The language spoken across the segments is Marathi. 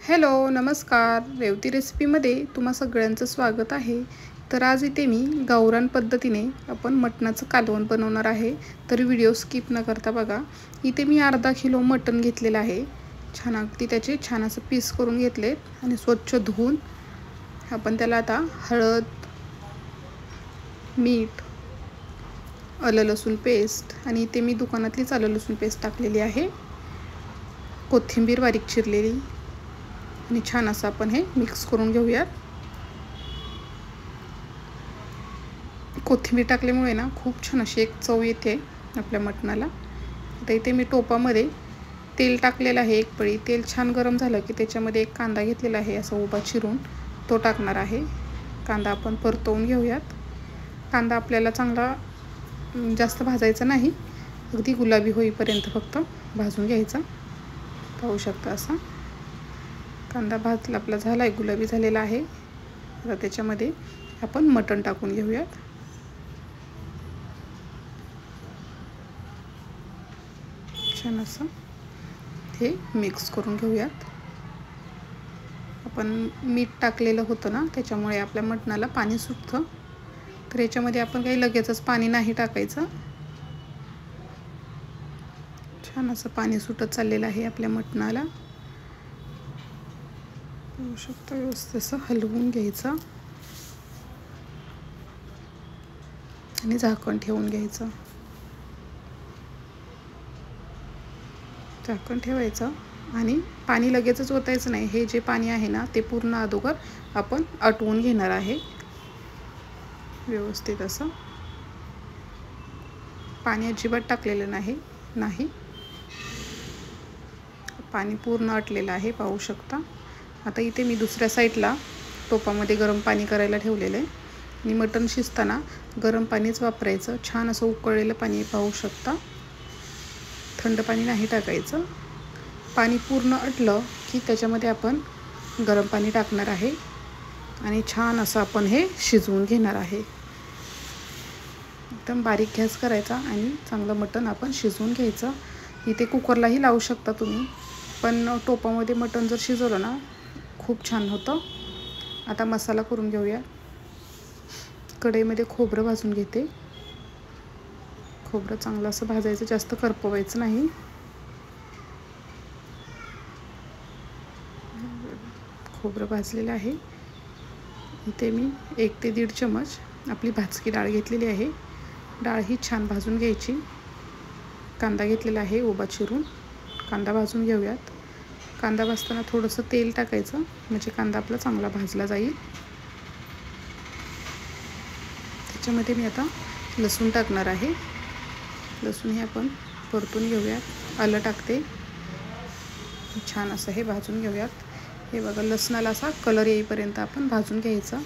हॅलो नमस्कार. रेवती रेसिपीमध्ये तुम्हा सगळ्यांचं स्वागत आहे. तर आज इथे मी गावरान पद्धतीने आपण मटणाचं कालवण बनवणार आहे. तर व्हिडिओ स्किप न करता बघा. इथे मी अर्धा किलो मटण घेतलेलं आहे. छान अगदी त्याचे छान असं पीस करून घेतलेत आणि स्वच्छ धुवून आपण त्याला आता हळद, मीठ, आलं लसूण पेस्ट आणि इथे मी दुकानातलीच आलं लसूण पेस्ट टाकलेली आहे, कोथिंबीर बारीक चिरलेली आणि छान असं आपण हे मिक्स करून घेऊयात. कोथिंबीर टाकल्यामुळे ना खूप छान अशी एक चव येते आपल्या मटणाला. आता इथे मी टोपामध्ये तेल टाकलेलं आहे. एक पळी तेल छान गरम झालं की त्याच्यामध्ये एक कांदा घेतलेला आहे असा उभा चिरून, तो टाकणार आहे. कांदा आपण परतवून घेऊयात. कांदा आपल्याला चांगला जास्त भाजायचा नाही, अगदी गुलाबी होईपर्यंत फक्त भाजून घ्यायचा. पाहू शकता असा कांदा भाजला आपला झाला आहे, गुलाबी झालेला आहे. आता त्याच्यामध्ये आपण मटण टाकून घेऊयात. छान असं हे मिक्स करून घेऊयात. आपण मीठ टाकलेलं होतं ना, त्याच्यामुळे आपल्या मटणाला पाणी सुटतं. तर याच्यामध्ये आपण काही लगेचच पाणी नाही टाकायचं. छान असं पाणी सुटत चाललेलं आहे आपल्या मटणाला. पाहू शकता व्यवस्थित असं हलवून घ्यायचं आणि झाकण ठेवून घ्यायचं. झाकण ठेवायचं आणि पाणी लगेचच ओतायचं नाही. हे जे पाणी आहे ना ते पूर्ण अगोदर आपण आटवून घेणार आहे. व्यवस्थित असं पाणी अजिबात टाकलेलं नाही. पाणी पूर्ण आटलेलं आहे, पाहू शकता. आता इथे मी दुसऱ्या साईडला टोपामध्ये गरम पाणी करायला ठेवलेलं आहे आणि मटण शिजताना गरम पाणीच वापरायचं. छान असं उकळलेलं पाणी पाहू शकता. थंड पाणी नाही टाकायचं. पाणी पूर्ण आटलं की त्याच्यामध्ये आपण गरम पाणी टाकणार आहे आणि छान असं आपण हे शिजवून घेणार आहे. एकदम बारीक गॅस करायचा आणि चांगलं मटण आपण शिजवून घ्यायचं. इथे कुकरलाही लावू शकता तुम्ही, पण टोपामध्ये मटण जर शिजवलं ना खूप छान होतं. आता मसाला करून घेऊया. कढईमध्ये खोबरं भाजून घेते. खोबरं चांगलं असं भाजायचं, जास्त करपवायचं नाही. खोबरं भाजलेलं आहे. इथे मी 1 ते 1.5 चमच आपली भाजकी डाळ घेतलेली आहे. डाळ ही छान भाजून घ्यायची. कांदा घेतलेला आहे उभा चिरून, कांदा भाजून घेऊयात. कांदा भाजताना थोडंसं तेल टाकायचं म्हणजे कांदा आपला चांगला भाजला जाईल. त्याच्यामध्ये मी आता लसूण टाकणार आहे. लसूण हे आपण परतून घेऊयात. आलं टाकते. छान असं हे भाजून घेऊयात. हे बघा, लसणाला असा कलर येईपर्यंत आपण भाजून घ्यायचं.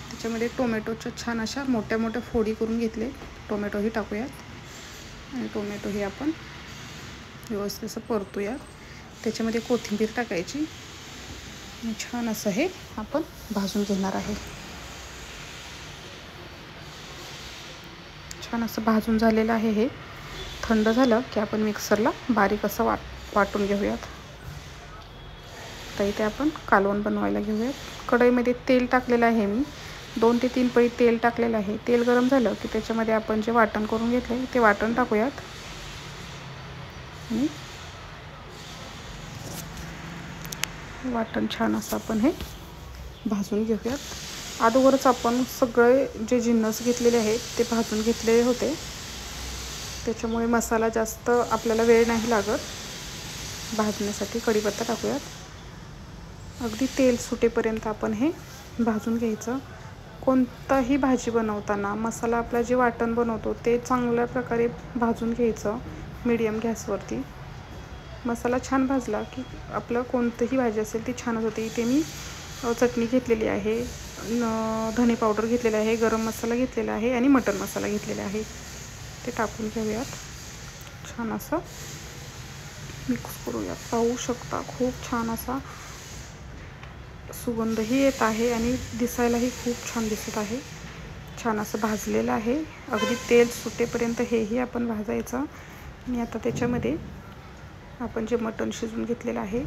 त्याच्यामध्ये टोमॅटोच्या छान अशा मोठ्या मोठ्या फोडी करून घेतले. टोमॅटोही टाकूयात आणि टोमॅटो हे आपण व्यवस्थित असं परतूयात. त्याच्यामध्ये कोथिंबीर टाकायची आणि छान असं हे आपण भाजून घेणार आहे. छान असं भाजून झालेलं आहे. हे थंड झालं की आपण मिक्सरला बारीक असं वाटून घेऊयात. तर इथे आपण कालवण बनवायला घेऊयात. कढईमध्ये तेल टाकलेलं आहे मी. 2 ते 3 पळी तेल टाकलेलं आहे. तेल गरम झालं की त्याच्यामध्ये आपण जे वाटण करून घेतलं ते वाटण टाकूयात आणि वाटण छान असं आपण हे भाजून घेऊयात. अगोदरच आपण सगळे जे जिन्नस घेतलेले आहेत ते भाजून घेतलेले होते, त्याच्यामुळे मसाला जास्त आपल्याला वेळ नाही लागत भाजण्यासाठी. कढीपत्ता टाकूयात. अगदी तेल सुटेपर्यंत आपण हे भाजून घ्यायचं. कोणताही भाजी बनवताना मसाला आपला जे वाटण बनवतो ते चांगल्या प्रकारे भाजून घ्यायचं मीडियम गॅसवरती. मसाला छान भाजला की आपलं कोणतीही भाजी असेल ती छानच होते. इथे मी चटणी घेतलेली आहे, धने पावडर घेतलेला आहे, गरम मसाला घेतलेला आहे आणि मटण मसाला घेतलेला आहे. ते टाकून घेऊयात. छान असं मिक्स करूयात. पाहू शकता खूप छान असा सुगंधही येत आहे आणि दिसायलाही खूप छान दिसत आहे. छान असं भाजलेलं आहे. अगदी तेल सुटेपर्यंत हेही आपण भाजायचं. आणि आता त्याच्यामध्ये आपण जे मटण शिजवून घेतलेलं आहे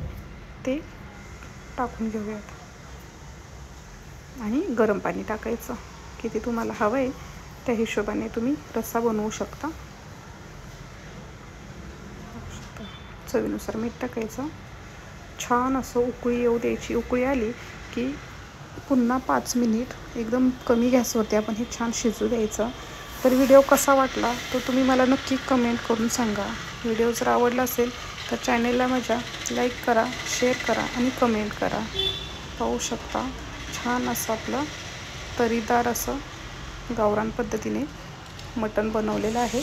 ते टाकून घेऊयात आणि गरम पाणी टाकायचं. किती तुम्हाला हवं आहे त्या हिशोबाने तुम्ही रस्सा बनवू शकता. चवीनुसार मीठ टाकायचं. छान असं उकळी येऊ द्यायची. उकळी आली की पुन्हा 5 मिनिट एकदम कमी गॅसवरती आपण हे छान शिजू द्यायचं. तर व्हिडिओ कसा वाटला तो तुम्ही मला नक्की कमेंट करून सांगा. व्हिडिओ जर आवडला असेल तर चॅनेलला माझ्या लाईक करा, शेअर करा आणि कमेंट करा. पाहू शकता छान असं आपलं तरीदार असं गावरान पद्धतीने मटण बनवलेलं आहे.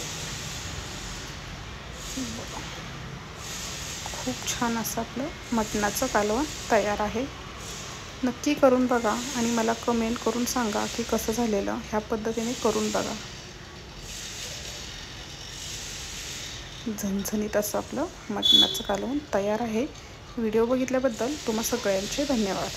खूप छान असं आपलं मटणाचं कालवण तयार आहे. नक्की करून बघा आणि मला कमेंट करून सांगा की कसं झालेलं. ह्या पद्धतीने करून बघा. झणझणीत असं आपलं मटणाचं कालवण तयार आहे. व्हिडिओ बघितल्याबद्दल तुम्हा सगळ्यांचे धन्यवाद.